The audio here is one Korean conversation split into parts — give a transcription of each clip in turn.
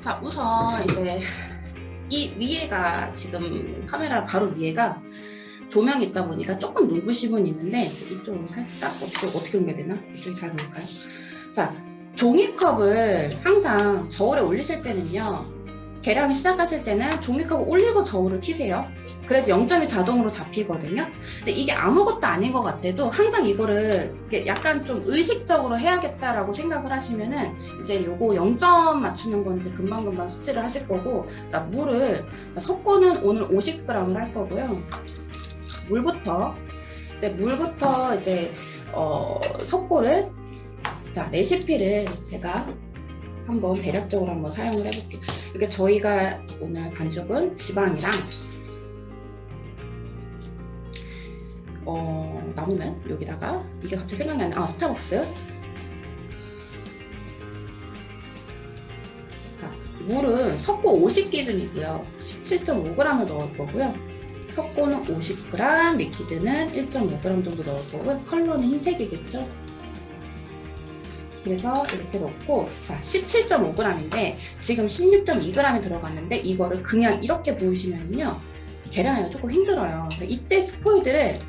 자, 우선 이제 이 위에가 지금 카메라 바로 위에가 조명이 있다 보니까 조금 눈부심은 있는데 이쪽으로 살짝 어떻게 옮겨야 되나? 이쪽이 잘 보일까요? 자, 종이컵을 항상 저울에 올리실 때는요. 계량 시작하실 때는 종이컵을 올리고 저울을 켜세요. 그래서 0점이 자동으로 잡히거든요. 근데 이게 아무것도 아닌 것 같아도 항상 이거를 약간 좀 의식적으로 해야겠다라고 생각을 하시면은 이제 요거 0점 맞추는 건지 금방금방 숙지를 하실 거고, 자, 물을 석고는 오늘 50g을 할 거고요. 물부터 이제 석고를, 자, 레시피를 제가 한번 대략적으로 한번 사용을 해볼게요. 이게 저희가 오늘 반죽은 지방이랑 남으면 여기다가 이게 갑자기 생각이 안 나. 스타벅스. 자, 물은 석고 50 기준이고요. 17.5g을 넣을 거고요. 석고는 50g, 리퀴드는 1.5g 정도 넣을 거고요. 컬러는 흰색이겠죠. 그래서 이렇게 넣고, 자, 17.5g인데 지금 16.2g이 들어갔는데 이거를 그냥 이렇게 부으시면요 계량하기가 조금 힘들어요. 그래서 이때 스포이드를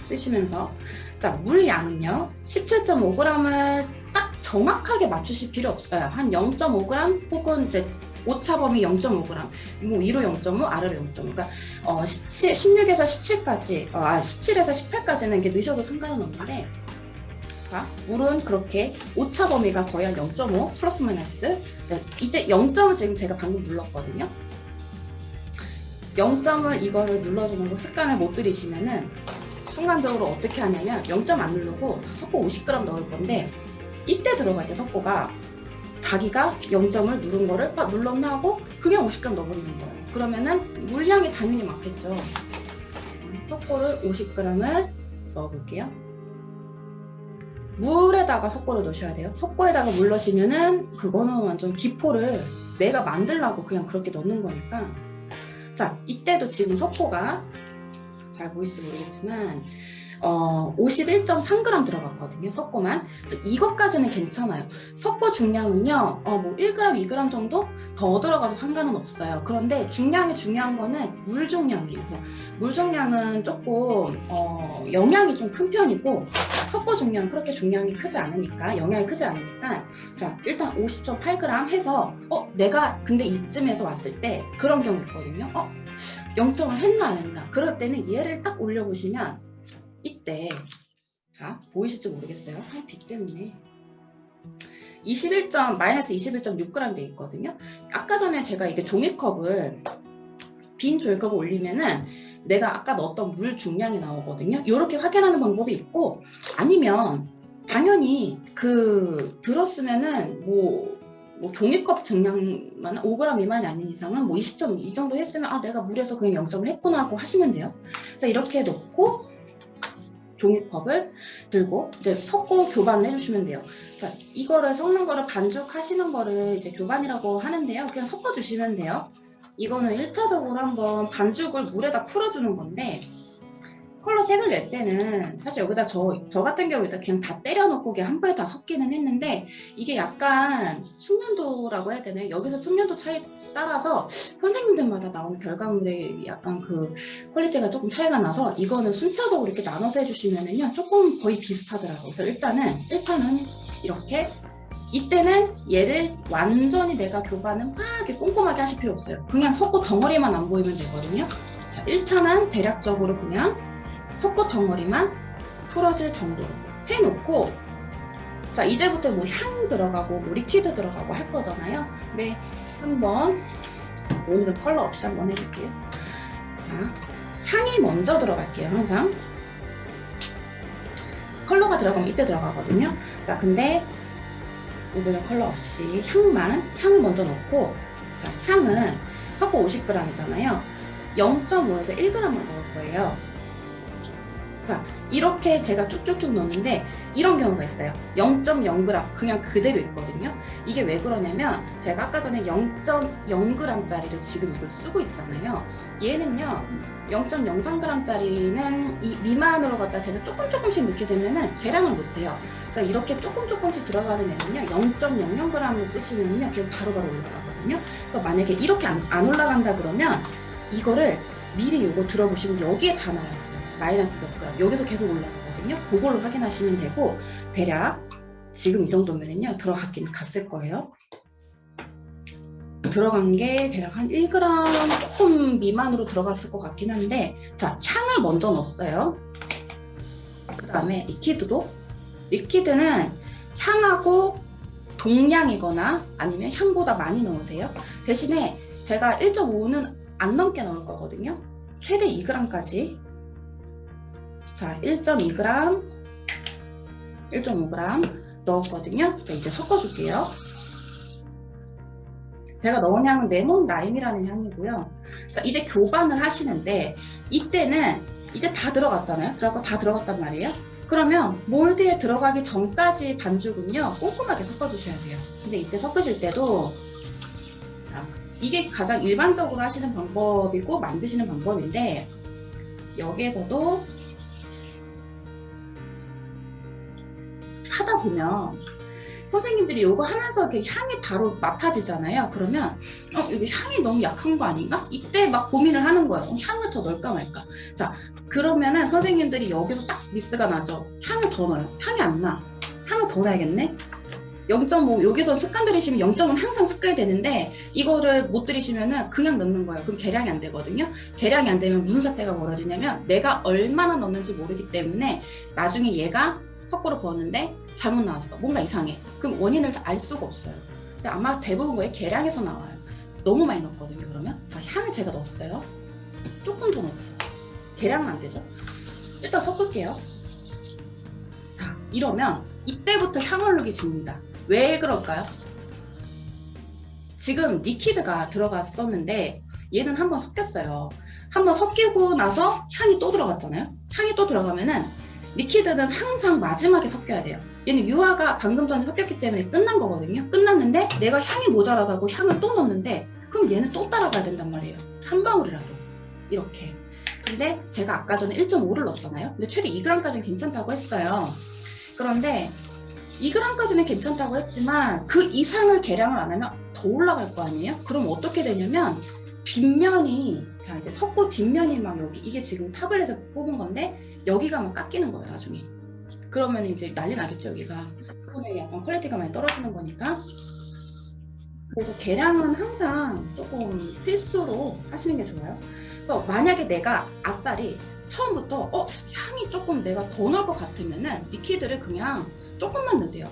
쓰시면서, 자, 물 양은요 17.5g을 딱 정확하게 맞추실 필요 없어요. 한 0.5g 혹은 이제 오차범위 0.5g, 뭐 위로 0.5, 아래로 0.5. 그러니까 16에서 17까지, 17에서 18까지는 이게 넣으셔도 상관은 없는데, 자, 물은 그렇게 오차 범위가 거의 한 0.5 플러스 마이너스. 네, 이제 0점을 지금 제가 방금 눌렀거든요. 0점을 이거를 눌러주는 거 습관을 못 들이시면은 순간적으로 어떻게 하냐면 0점 안 누르고 석고 50g 넣을 건데, 이때 들어갈 때 석고가 자기가 0점을 누른 거를 막 눌렀나 하고 그냥 50g 넣어버리는 거예요. 그러면은 물량이 당연히 많겠죠. 석고를 50g을 넣어볼게요. 물에다가 석고를 넣으셔야 돼요. 석고에다가 물 넣으시면은 그거는 완전 기포를 내가 만들라고 그냥 그렇게 넣는 거니까. 자, 이때도 지금 석고가 잘 보일지 모르겠지만 51.3g 들어갔거든요. 석고만. 이것까지는 괜찮아요. 석고 중량은요, 뭐 1g, 2g 정도 더 들어가도 상관은 없어요. 그런데 중량이 중요한 거는 물 중량이에요. 물 중량은 조금 영향이 좀 큰 편이고, 석고 중량은 그렇게 중량이 크지 않으니까, 영향이 크지 않으니까, 자, 일단 50.8g 해서 내가 근데 이쯤에서 왔을 때 그런 경우 있거든요. 0점을 했나 안 했나. 그럴 때는 얘를 딱 올려보시면 이때, 자, 보이실지 모르겠어요. 빛 때문에 마이너스 21.6g 돼 있거든요. 아까 전에 제가 이게 빈 종이컵을 올리면은 내가 아까 넣었던 물 중량이 나오거든요. 이렇게 확인하는 방법이 있고, 아니면 당연히 들었으면은 뭐 종이컵 중량만 5g 미만이 아닌 이상은 뭐 20.2 정도 했으면 내가 물에서 그냥 0점을 했구나 하고 하시면 돼요. 그래서 이렇게 놓고 종이컵을 들고 이제 석고 교반을 해주시면 돼요. 자, 이거를 섞는 거를 반죽하시는 거를 이제 교반이라고 하는데요. 그냥 섞어주시면 돼요. 이거는 1차적으로 한번 반죽을 물에다 풀어주는 건데, 컬러 색을 낼 때는 사실 여기다 저 같은 경우에도 그냥 다 때려놓고 그냥 한 번에 다 섞기는 했는데, 이게 약간 숙련도라고 해야 되나요? 여기서 숙련도 차이 따라서 선생님들마다 나오는 결과물의 약간 그 퀄리티가 조금 차이가 나서, 이거는 순차적으로 이렇게 나눠서 해주시면은요 조금 거의 비슷하더라고요. 그래서 일단은 1차는 이렇게, 이때는 얘를 완전히 내가 교반은 막 이렇게 꼼꼼하게 하실 필요 없어요. 그냥 석고 덩어리만 안 보이면 되거든요. 자, 1차는 대략적으로 그냥 석고 덩어리만 풀어질 정도로 해놓고, 자, 이제부터 뭐 향 들어가고 뭐 리퀴드 들어가고 할 거잖아요. 근데 한번 오늘은 컬러 없이 한번 해볼게요. 자, 향이 먼저 들어갈게요. 항상 컬러가 들어가면 이때 들어가거든요. 자, 근데 오늘은 컬러 없이 향을 먼저 넣고, 자, 향은 석고 50g이잖아요. 0.5에서 1g만 넣을 거예요. 자, 이렇게 제가 쭉쭉쭉 넣는데 이런 경우가 있어요. 0.0g 그냥 그대로 있거든요. 이게 왜 그러냐면 제가 아까 전에 0.0g짜리를 지금 이걸 쓰고 있잖아요. 얘는요 0.03g짜리는 이 미만으로 갖다 제가 조금씩 넣게 되면은 계량을 못해요. 그래서 이렇게 조금씩 들어가는 애는요 0.00g을 쓰시면요 그냥 바로바로 올라가거든요. 그래서 만약에 이렇게 안 올라간다 그러면 이거를 미리 요거 들어보시면 여기에 다 나왔어요. 마이너스 몇 그램. 여기서 계속 올라가거든요. 그걸로 확인하시면 되고 대략 지금 이 정도면은요 들어갔긴 갔을 거예요. 들어간 게 대략 한 1g 조금 미만으로 들어갔을 것 같긴 한데 자 향을 먼저 넣었어요. 그 다음에 리퀴드는 향하고 동량이거나 아니면 향보다 많이 넣으세요. 대신에 제가 1.5는 안 넘게 넣을 거거든요. 최대 2g까지. 자, 1.2g, 1.5g 넣었거든요. 자, 이제 섞어줄게요. 제가 넣은 향은 레몬 라임이라는 향이고요. 자, 이제 교반을 하시는데 이때는 이제 다 들어갔잖아요. 다 들어갔단 말이에요. 그러면 몰드에 들어가기 전까지 반죽은요 꼼꼼하게 섞어주셔야 돼요. 근데 이때 섞으실 때도 이게 가장 일반적으로 하시는 방법이고 만드시는 방법인데 여기에서도 하다 보면 선생님들이 이거 하면서 이렇게 향이 바로 맡아지잖아요. 그러면 이거 향이 너무 약한 거 아닌가? 이때 막 고민을 하는 거예요. 향을 더 넣을까 말까. 자, 그러면은 선생님들이 여기서 딱 미스가 나죠. 향을 더 넣어요. 향이 안 나. 향을 더 넣어야겠네. 0.5 여기서 습관 들이시면 0.5는 항상 습관이 되는데 이거를 못 들이시면은 그냥 넣는 거예요. 그럼 계량이 안 되거든요. 계량이 안 되면 무슨 사태가 벌어지냐면 내가 얼마나 넣는지 모르기 때문에 나중에 얘가 섞으러 부었는데 잘못 나왔어. 뭔가 이상해. 그럼 원인을 알 수가 없어요. 근데 아마 대부분 거의 계량에서 나와요. 너무 많이 넣었거든요. 그러면 자 향을 제가 넣었어요. 조금 더 넣었어. 계량은 안 되죠. 일단 섞을게요. 자 이러면 이때부터 향얼룩이 집니다. 왜 그럴까요? 지금 리퀴드가 들어갔었는데 얘는 한번 섞였어요. 한번 섞이고 나서 향이 또 들어갔잖아요. 향이 또 들어가면은 리퀴드는 항상 마지막에 섞여야 돼요. 얘는 유화가 방금 전에 섞였기 때문에 끝난 거거든요. 끝났는데 내가 향이 모자라다고 향을 또 넣는데 그럼 얘는 또 따라가야 된단 말이에요. 한 방울이라도 이렇게. 근데 제가 아까 전에 1.5를 넣었잖아요. 근데 최대 2g까지는 괜찮다고 했어요. 그런데 2g까지는 괜찮다고 했지만 그 이상을 계량을 안 하면 더 올라갈 거 아니에요? 그럼 어떻게 되냐면 뒷면이 자 이제 섞고 뒷면이 막 여기 이게 지금 타블렛에서 뽑은 건데 여기가 막 깎이는 거예요 나중에. 그러면 이제 난리 나겠죠 여기가. 그거는 약간 퀄리티가 많이 떨어지는 거니까. 그래서 계량은 항상 조금 필수로 하시는 게 좋아요. 그래서 만약에 내가 아싸리 처음부터 향이 조금 내가 더 넣을 것 같으면은 리퀴드를 그냥 조금만 넣으세요.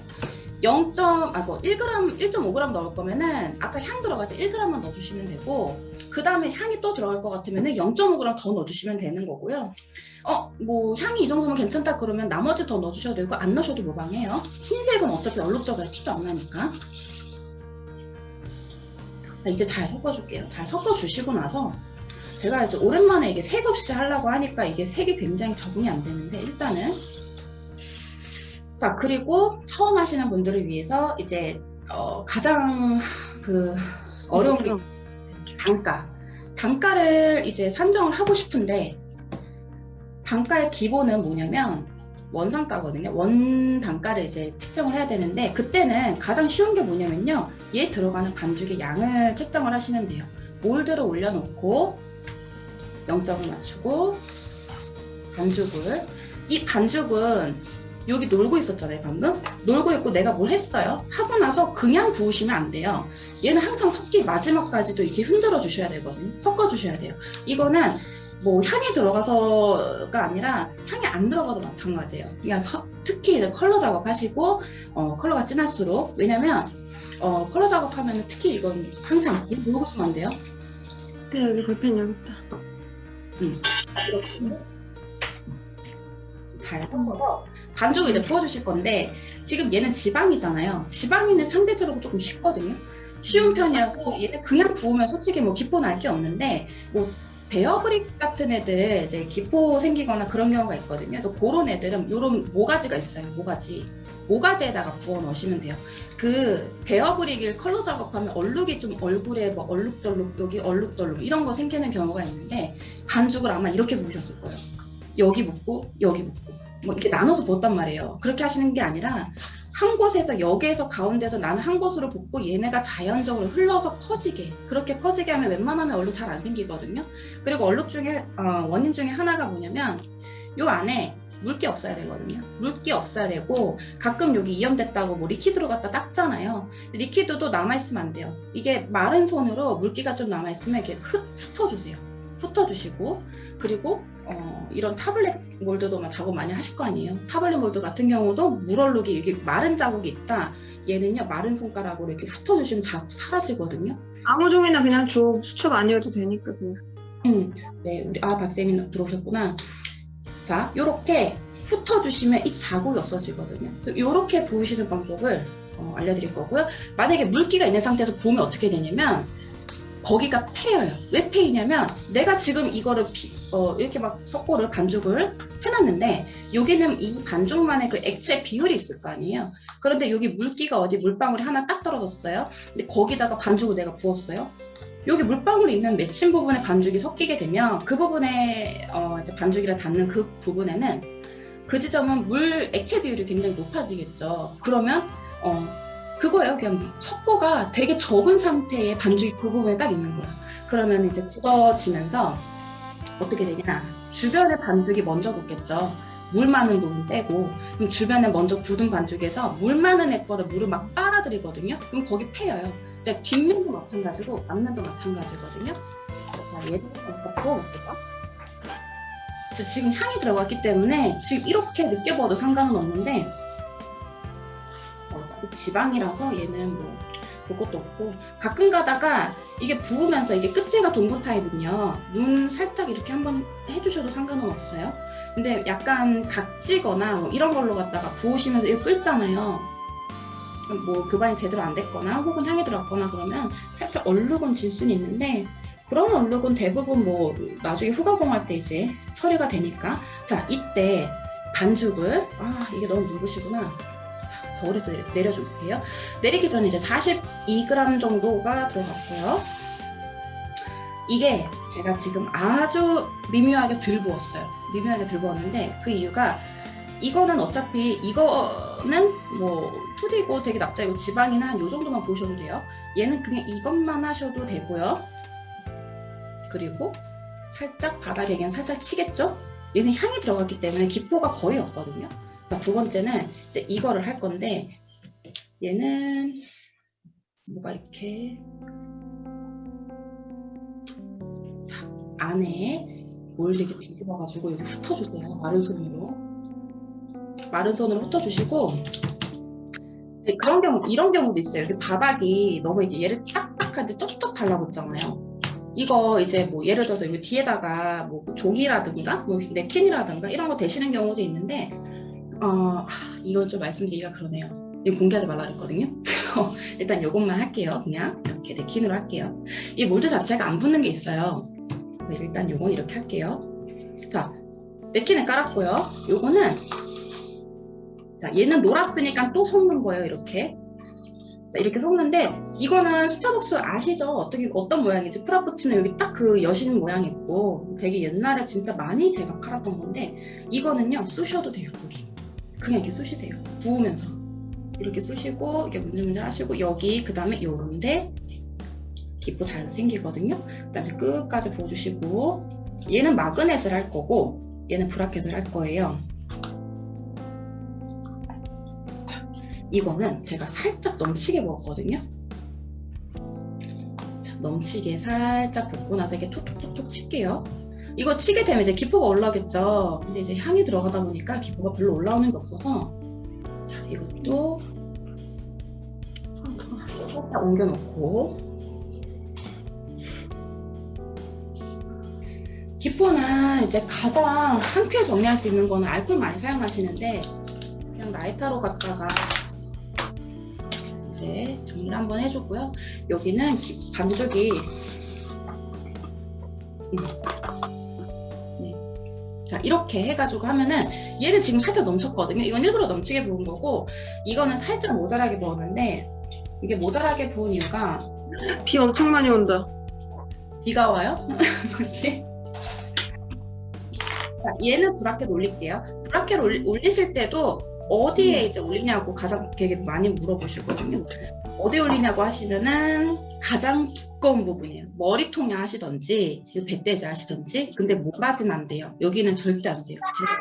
1g, 1.5g 넣을 거면은 아까 향 들어갈 때 1g만 넣어주시면 되고 그 다음에 향이 또 들어갈 것 같으면은 0.5g 더 넣어주시면 되는 거고요. 뭐 향이 이 정도면 괜찮다 그러면 나머지 더 넣어주셔도 되고 안 넣으셔도 무방해요. 흰색은 어차피 얼룩져서 티도 안 나니까. 자, 이제 잘 섞어줄게요. 잘 섞어주시고 나서 제가 이제 오랜만에 이게 색 없이 하려고 하니까 이게 색이 굉장히 적응이 안 되는데 일단은 자 그리고 처음 하시는 분들을 위해서 이제 가장 어려운 게 단가를 이제 산정을 하고 싶은데 단가의 기본은 뭐냐면 원상가거든요. 원 단가를 이제 측정을 해야 되는데 그때는 가장 쉬운 게 뭐냐면요. 얘 들어가는 반죽의 양을 책정을 하시면 돼요. 몰드를 올려놓고 0점을 맞추고 이 반죽은 여기 놀고 있었잖아요. 방금 놀고 있고 내가 뭘 했어요. 하고 나서 그냥 부으시면 안 돼요. 얘는 항상 섞기 마지막까지도 이렇게 흔들어 주셔야 되거든요. 섞어 주셔야 돼요. 이거는 뭐 향이 들어가서가 아니라 향이 안 들어가도 마찬가지예요. 그냥 특히 컬러 작업하시고 컬러가 진할수록 왜냐면 컬러 작업하면 특히 이건 항상 놀고 쓰면 안 돼요. 네, 여기 볼펜 여기 있다. 이렇게 잘 섞어서 반죽을 이제 부어주실 건데 지금 얘는 지방이잖아요. 지방이는 상대적으로 조금 쉽거든요. 쉬운 편이어서 얘는 그냥 부으면 솔직히 뭐 기포 날 게 없는데 뭐 베어브릭 같은 애들 이제 기포 생기거나 그런 경우가 있거든요. 그래서 그런 애들은 이런 모가지가 있어요. 모가지에다가 부어 넣으시면 돼요. 그 베어브릭을 컬러 작업하면 얼룩이 좀 얼굴에 뭐 얼룩덜룩 여기 얼룩덜룩 이런 거 생기는 경우가 있는데 반죽을 아마 이렇게 부으셨을 거예요. 여기 붓고 여기 붓고 뭐 이렇게 나눠서 부었단 말이에요. 그렇게 하시는 게 아니라 한 곳에서 여기에서 가운데서 나는 한 곳으로 붓고 얘네가 자연적으로 흘러서 퍼지게 그렇게 퍼지게 하면 웬만하면 얼룩 잘 안 생기거든요. 그리고 얼룩 중에 원인 중에 하나가 뭐냐면 요 안에 물기 없어야 되거든요. 물기 없어야 되고 가끔 여기 이염됐다고 뭐 리퀴드로 갖다 닦잖아요. 리퀴드도 남아있으면 안 돼요. 이게 마른 손으로 물기가 좀 남아있으면 이렇게 흩어주세요. 흩어주시고 그리고 이런 타블렛 몰드도 작업 많이 하실 거 아니에요. 타블렛 몰드 같은 경우도 물얼룩이 여기 마른 자국이 있다. 얘는요 마른 손가락으로 이렇게 흩어주시면 자국 사라지거든요. 아무 종이나 그냥 줘. 수첩 아니어도 되니까 그냥. 네, 우리 박쌤이 들어오셨구나. 자, 요렇게 흩어주시면 이 자국이 없어지거든요. 요렇게 부으시는 방법을 알려드릴 거고요. 만약에 물기가 있는 상태에서 부으면 어떻게 되냐면 거기가 패여요. 왜 패이냐면 내가 지금 이거를 이렇게 막 석고를 반죽을 해놨는데 여기는 이 반죽만의 그 액체 비율이 있을 거 아니에요. 그런데 여기 물기가 어디 물방울이 하나 딱 떨어졌어요. 근데 거기다가 반죽을 내가 부었어요. 여기 물방울이 있는 맺힌 부분에 반죽이 섞이게 되면 그 부분에 이제 반죽이랑 닿는 그 부분에는 그 지점은 물 액체 비율이 굉장히 높아지겠죠. 그러면 그거예요. 그냥 석고가 되게 적은 상태의 반죽이 그 부분에 딱 있는 거예요. 그러면 이제 굳어지면서 어떻게 되냐. 주변에 반죽이 먼저 굳겠죠. 물 많은 부분 빼고. 그럼 주변에 먼저 굳은 반죽에서 물 많은 애 거를 물을 막 빨아들이거든요. 그럼 거기 패여요. 이제 뒷면도 마찬가지고 앞면도 마찬가지거든요. 자, 얘를 한번 부어볼게요. 지금 향이 들어갔기 때문에 지금 이렇게 늦게 부어도 상관은 없는데 어차피 지방이라서 얘는 뭐 볼 것도 없고 가끔 가다가 이게 부으면서 이게 끝에가 동굴 타입은요 눈 살짝 이렇게 한번 해주셔도 상관은 없어요. 근데 약간 각지거나 뭐 이런 걸로 갖다가 부으시면서 이거 끓잖아요. 뭐 교반이 제대로 안 됐거나 혹은 향이 들어갔거나 그러면 살짝 얼룩은 질 수는 있는데 그런 얼룩은 대부분 뭐 나중에 후가공할 때 이제 처리가 되니까. 자, 이때 반죽을 이게 너무 묽으시구나. 거울에서 내려줄게요. 내리기 전에 이제 42g 정도가 들어갔고요. 이게 제가 지금 아주 미묘하게 덜 부었어요. 미묘하게 덜 부었는데 그 이유가 이거는 어차피 이거는 뭐 2D고 되게 납작이고 지방이나 한 요 정도만 부으셔도 돼요. 얘는 그냥 이것만 하셔도 되고요. 그리고 살짝 바닥에 그냥 살짝 치겠죠? 얘는 향이 들어갔기 때문에 기포가 거의 없거든요. 두 번째는 이제 이거를 할 건데 얘는 뭐가 이렇게 자, 안에 뭘 이렇게 뒤집어 가지고 여기 흩어주세요. 마른 손으로 흩어주시고 그런 경우 이런 경우도 있어요. 여기 바닥이 너무 이제 얘를 딱딱한데 쩍쩍 달라붙잖아요. 이거 이제 뭐 예를 들어서 여기 뒤에다가 뭐 종이라든가 뭐 냅킨이라든가 이런 거 대시는 경우도 있는데 이건 좀 말씀드리기가 그러네요. 이거 공개하지 말라 그랬거든요. 그래서 일단 이것만 할게요. 그냥 이렇게 냅킨으로 할게요. 이 몰드 자체가 안 붙는 게 있어요. 그래서 일단 이건 이렇게 할게요. 자, 냅킨을 깔았고요. 요거는 자, 얘는 놀았으니까 또 섞는 거예요. 이렇게. 자, 이렇게 섞는데 이거는 스타벅스 아시죠? 어떤 모양인지. 프라푸치노 여기 딱 그 여신 모양이 있고 되게 옛날에 진짜 많이 제가 팔았던 건데 이거는요 쑤셔도 돼요. 여기. 그냥 이렇게 쑤시세요. 부으면서 이렇게 쑤시고 이렇게 문질문질 하시고 여기 그 다음에 요런데 기포 잘 생기거든요. 그 다음에 끝까지 부어주시고 얘는 마그넷을 할 거고 얘는 브라켓을 할 거예요. 자, 이거는 제가 살짝 넘치게 부었거든요. 자, 넘치게 살짝 붓고 나서 이렇게 톡톡톡톡 칠게요. 이거 치게 되면 이제 기포가 올라오겠죠. 근데 이제 향이 들어가다 보니까 기포가 별로 올라오는 게 없어서 자, 이것도 살짝 옮겨놓고 기포는 이제 가장 상쾌히 정리할 수 있는 거는 알코올 많이 사용하시는데 그냥 라이터로 갖다가 이제 정리를 한번 해주고요. 여기는 반죽이 네. 자, 이렇게 해가지고 하면은 얘는 지금 살짝 넘쳤거든요. 이건 일부러 넘치게 부은 거고 이거는 살짝 모자라게 부었는데 이게 모자라게 부은 이유가 비 엄청 많이 온다. 비가 와요? 이렇게. 자, 얘는 브라켓 올릴게요. 브라켓 올리실 때도 어디에 이제 올리냐고 가장 되게 많이 물어보시거든요. 어디 올리냐고 하시면은 가장 두꺼운 부분이에요. 머리통에 하시던지 배대지 하시던지. 근데 모가지는 안 돼요. 여기는 절대 안 돼요. 제가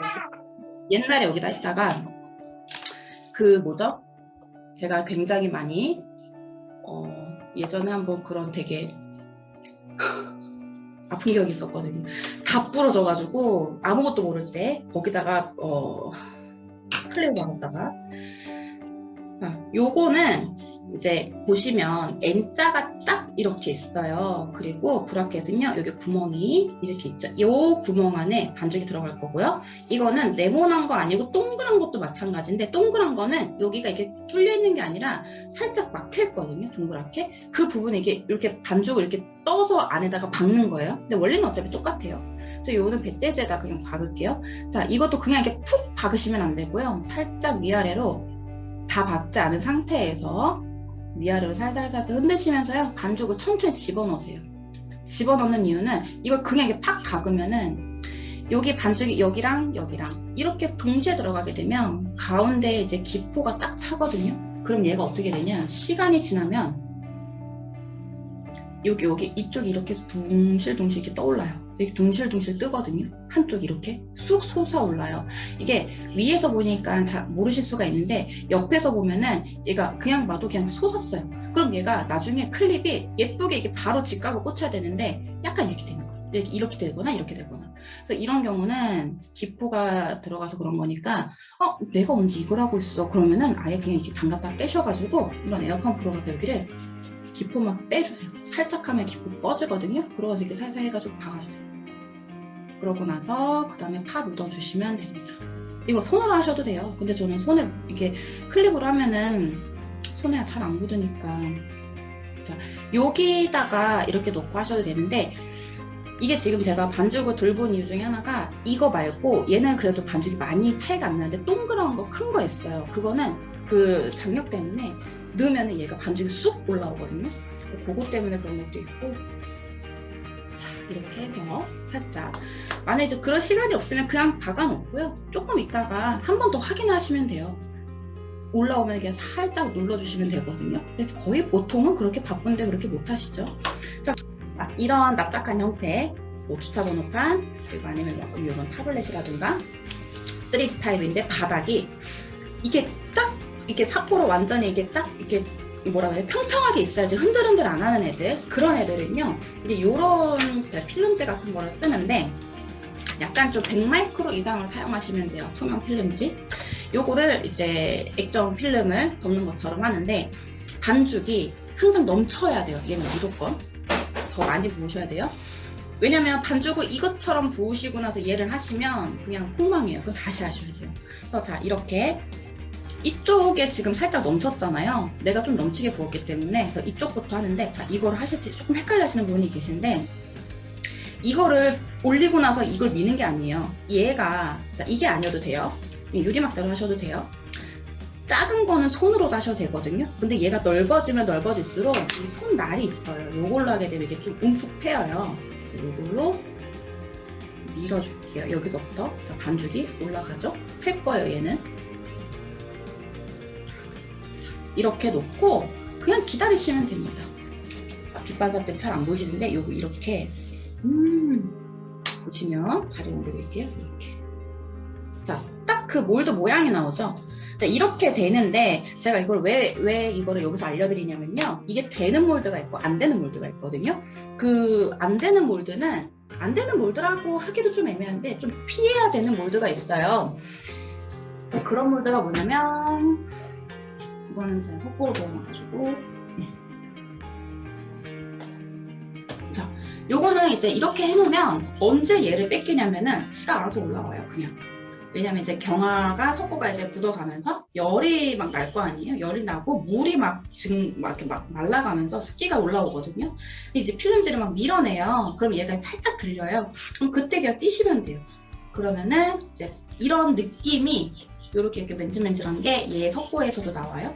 옛날에 여기다 했다가 그 뭐죠? 제가 굉장히 많이 예전에 한번 그런 되게 아픈 기억이 있었거든요. 다 부러져가지고 아무것도 모를 때 거기다가 클레이 박았다가 요거는 이제 보시면 N자가 딱 이렇게 있어요. 그리고 브라켓은요 여기 구멍이 이렇게 있죠. 이 구멍 안에 반죽이 들어갈 거고요. 이거는 네모난 거 아니고 동그란 것도 마찬가지인데 동그란 거는 여기가 이렇게 뚫려 있는 게 아니라 살짝 막혀 있거든요. 동그랗게 그 부분에 이렇게 반죽을 이렇게 떠서 안에다가 박는 거예요. 근데 원리는 어차피 똑같아요. 그래서 요거는 배대지에다 그냥 박을게요. 자, 이것도 그냥 이렇게 푹 박으시면 안 되고요. 살짝 위아래로 다 박지 않은 상태에서 위아래로 살살살살 흔드시면서요. 반죽을 천천히 집어넣으세요. 집어넣는 이유는 이걸 그냥 이렇게 팍 박으면은 여기 반죽이 여기랑 여기랑 이렇게 동시에 들어가게 되면 가운데에 이제 기포가 딱 차거든요. 그럼 얘가 어떻게 되냐? 시간이 지나면 여기 이쪽이 이렇게 둥실둥실 이렇게 떠올라요. 이렇게 둥실둥실 뜨거든요. 한쪽이 이렇게 쑥 솟아올라요. 이게 위에서 보니까 잘 모르실 수가 있는데 옆에서 보면은 얘가 그냥 봐도 그냥 솟았어요. 그럼 얘가 나중에 클립이 예쁘게 이게 바로 직각으로 꽂혀야 되는데 약간 이렇게 되는 거예요. 이렇게 되거나 이렇게 되거나. 그래서 이런 경우는 기포가 들어가서 그런 거니까 내가 언제 이걸 하고 있어? 그러면은 아예 그냥 이렇게 담갔다 빼셔가지고 이런 에어펌프로 갖다 여기를 기포만 빼주세요. 살짝 하면 기포 꺼지거든요. 그러고서 이렇게 살살 해가지고 박아주세요. 그러고 나서 그 다음에 파 묻어주시면 됩니다. 이거 손으로 하셔도 돼요. 근데 저는 손에 이렇게 클립으로 하면은 손에 잘 안 묻으니까. 자, 여기다가 이렇게 놓고 하셔도 되는데 이게 지금 제가 반죽을 덜 부은 이유 중에 하나가 이거 말고 얘는 그래도 반죽이 많이 차이가 안 나는데 동그란 거 큰 거 있어요. 그거는 그 장력 때문에 넣으면 얘가 반죽이 쑥 올라오거든요. 그래서 그거 때문에 그런 것도 있고. 자, 이렇게 해서 살짝 만약에 이제 그럴 시간이 없으면 그냥 박아 놓고요. 조금 있다가 한 번 더 확인하시면 돼요. 올라오면 그냥 살짝 눌러주시면 되거든요. 근데 거의 보통은 그렇게 바쁜데 그렇게 못 하시죠. 자, 이런 납작한 형태, 뭐 주차 번호판, 그리고 아니면 이런 타블렛이라든가 3D 타입인데 바닥이 이게 딱 이렇게 사포로 완전히 이게 딱 이렇게 뭐라 그래 평평하게 있어야지 흔들흔들 안 하는 애들, 그런 애들은요 이제 요런 필름지 같은 거를 쓰는데 약간 좀 100마이크로 이상을 사용하시면 돼요. 투명 필름지. 요거를 이제 액정 필름을 덮는 것처럼 하는데 반죽이 항상 넘쳐야 돼요. 얘는 무조건 더 많이 부으셔야 돼요. 왜냐면 반죽을 이것처럼 부으시고 나서 얘를 하시면 그냥 폭망이에요. 그래서 다시 하셔야 돼요. 그래서 자, 이렇게 이쪽에 지금 살짝 넘쳤잖아요. 내가 좀 넘치게 부었기 때문에. 그래서 이쪽부터 하는데, 자, 이걸 하실 때 조금 헷갈려 하시는 분이 계신데, 이거를 올리고 나서 이걸 미는 게 아니에요. 얘가, 자, 이게 아니어도 돼요. 유리막대로 하셔도 돼요. 작은 거는 손으로도 하셔도 되거든요. 근데 얘가 넓어지면 넓어질수록 이 손날이 있어요. 요걸로 하게 되면 이게 좀 움푹 패여요. 요걸로 밀어줄게요. 여기서부터. 자, 반죽이 올라가죠? 셀 거예요, 얘는. 이렇게 놓고 그냥 기다리시면 됩니다. 빛반사 때문에 잘 안 보이시는데 요거 이렇게 보시면 자리 옮겨드릴게요. 이렇게. 자, 딱 그 몰드 모양이 나오죠. 자, 이렇게 되는데 제가 이걸 왜 이거를 여기서 알려드리냐면요. 이게 되는 몰드가 있고 안 되는 몰드가 있거든요. 그 안 되는 몰드는 안 되는 몰드라고 하기도 좀 애매한데 좀 피해야 되는 몰드가 있어요. 그런 몰드가 뭐냐면 이거는 제가 속보로 배워놔가지고 자, 요거는 이제 이렇게 해놓으면 언제 얘를 뺏기냐면은 지가 알아서 올라와요. 그냥 왜냐면 이제 경화가 석고가 이제 굳어가면서 열이 막 날 거 아니에요. 열이 나고 물이 막 이렇게 막 말라가면서 습기가 올라오거든요. 근데 이제 필름지를 막 밀어내요. 그럼 얘가 살짝 들려요. 그럼 그때 그냥 띄시면 돼요. 그러면은 이제 이런 느낌이 이렇게 맨질맨질한 게 얘 석고에서도 나와요.